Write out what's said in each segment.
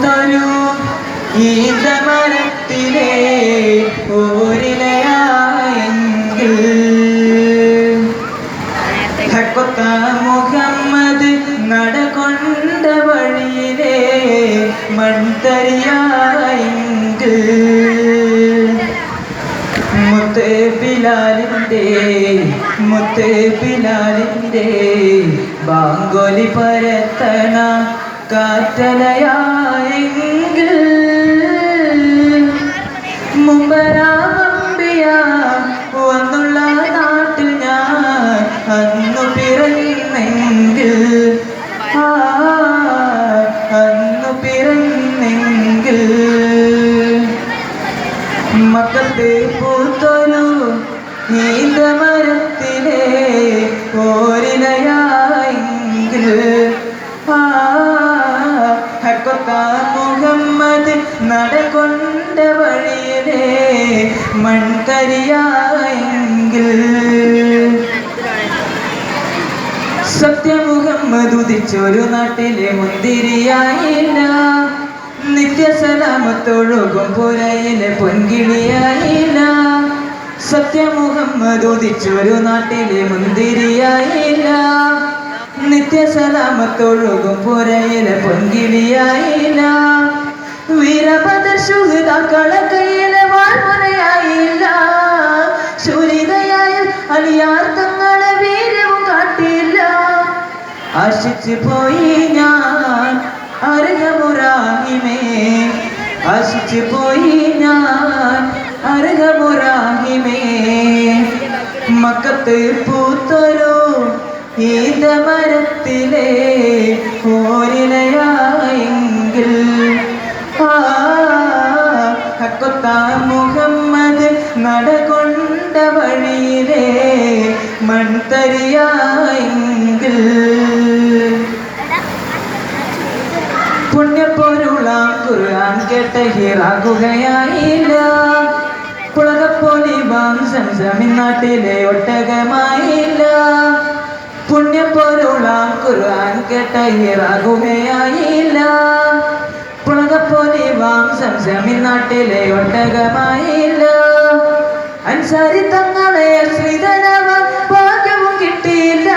പൂത്തൊരു ഈന്തമരത്തിലെ ഓരിലയായെങ്കിൽ ഹക്കൊത്ത മുഹമ്മദ് നടകൊണ്ട വഴിയിലെ മൺതരിയായെങ്കിൽ മുത്തേ ബിലാലിന്റെ ബാങ്കൊലി പരത്തണ കാറ്റലയായെങ്കിൽ മുമ്പരാമമ്പിയ വന്നുള്ള നാട്ടിൽ ഞാൻ അന്നു പിറന്നെങ്കിൽ അന്നു പിറന്നെങ്കിൽ മക്കത്തെ പൂത്തൊരു ഈന്തമരത്തിലെ ഓരിലയായെങ്കിൽ ഹക്കൊത്ത മുഹമ്മദ് നടകൊണ്ട വഴിയിലെ മൺതരിയായെങ്കിൽ സത്യമുഹമ്മദ് ഉദിച്ചൊരു നാട്ടിലെ മുന്തിരിയായില്ല നിത്യസലാമത്തൊഴുകും പുരയിലെ പൊൻകിളിയായില്ല സത്യമുഹമ്മദ് ഉദിച്ചൊരു നാട്ടിലെ മുന്തിരിയായില്ല നിത്യസലാമത്തൊഴുകും പുരയിലെ പൊൻകിളിയായില്ല വീരഭദ്ര ശുഹദാക്കളെ കയ്യിലെ വാൾമുനയായില്ല ശൂരിതയായ അലിയാർ തങ്ങളെ വീര്യവും കാട്ടിയില്ല ആശിച്ചു പോയി ഞാൻ അർഹമുറാഹിമേ ആശിച്ചു പോയി ഞാൻ അർഹമുറാഹിമേ മക്കത്ത് പൂത്തൊരു ഈന്തമരത്തിലെ ഓരിലയായെങ്കിൽ ഹക്കൊത്ത മുഹമ്മദ് നടകൊണ്ട വഴിയിലെ മൺതരിയായെങ്കിൽ പുണ്യപ്പൊരുളാം ഖുർആൻ കേട്ട ഹിറാകുകയായില്ല പുളകപ്പൊലിവാം സംസമിൻ നാട്ടിലെ ഒട്ടകമായില്ല പുണ്യപ്പൊരുളാം ഖുർആൻ കേട്ട ഹിറാകുകയായില്ല പുളകപ്പൊലിവാം സംസമിൻ നാട്ടിലെ ഒട്ടകമായില്ല അൻസാരി തങ്ങളെ ശ്രീധരവ ഭാഗ്യവും കിട്ടിയില്ല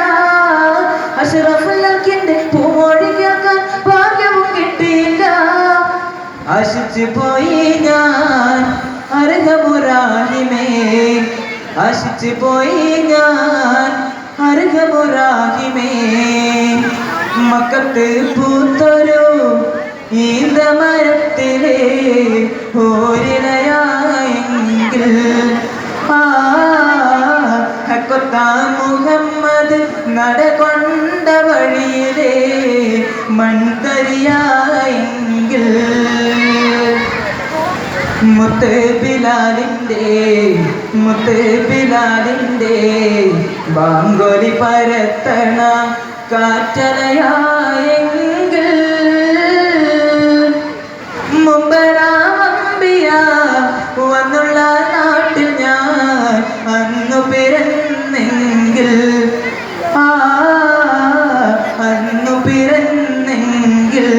അഷ്റഫുൽ പൂമൊഴി കേൾക്കാൻ ഭാഗ്യവും കിട്ടിയില്ല ആശിച്ചു പോയി ഞാൻ അർഹമുറാഹിമേ ആശിച്ചു പോയി ഞാൻ അർഹമുറാഹിമേ മക്കത്ത് പൂത്തൊരു ഈന്തമരത്തിലെ ഓരിലയായെങ്കിൽ ഹക്കൊത്ത മുഹമ്മദ് നടകൊണ്ട വഴിയിലെ മൺതരിയായെങ്കിൽ മുത്ത് ബിലാലിന്റെ ബാങ്കൊലി പരത്തണ കാറ്റലയായെങ്കിൽ മുമ്പരാമമ്പിയ വന്നുള്ള നാട്ടിൽ ഞാൻ അന്നു പിറന്നെങ്കിൽ അന്നു പിറന്നെങ്കിൽ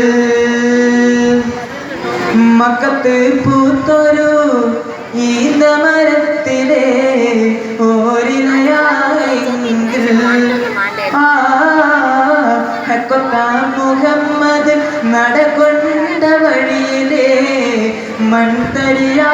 മക്കത്ത് പൂത്തൊരു ഈന്തമരത്തിലെ ഓരിലയായെങ്കിൽ ഹക്കൊത്ത മുഹമ്മദ് നടകൊണ്ട വഴിയിലെ മൺതരിയായെങ്കിൽ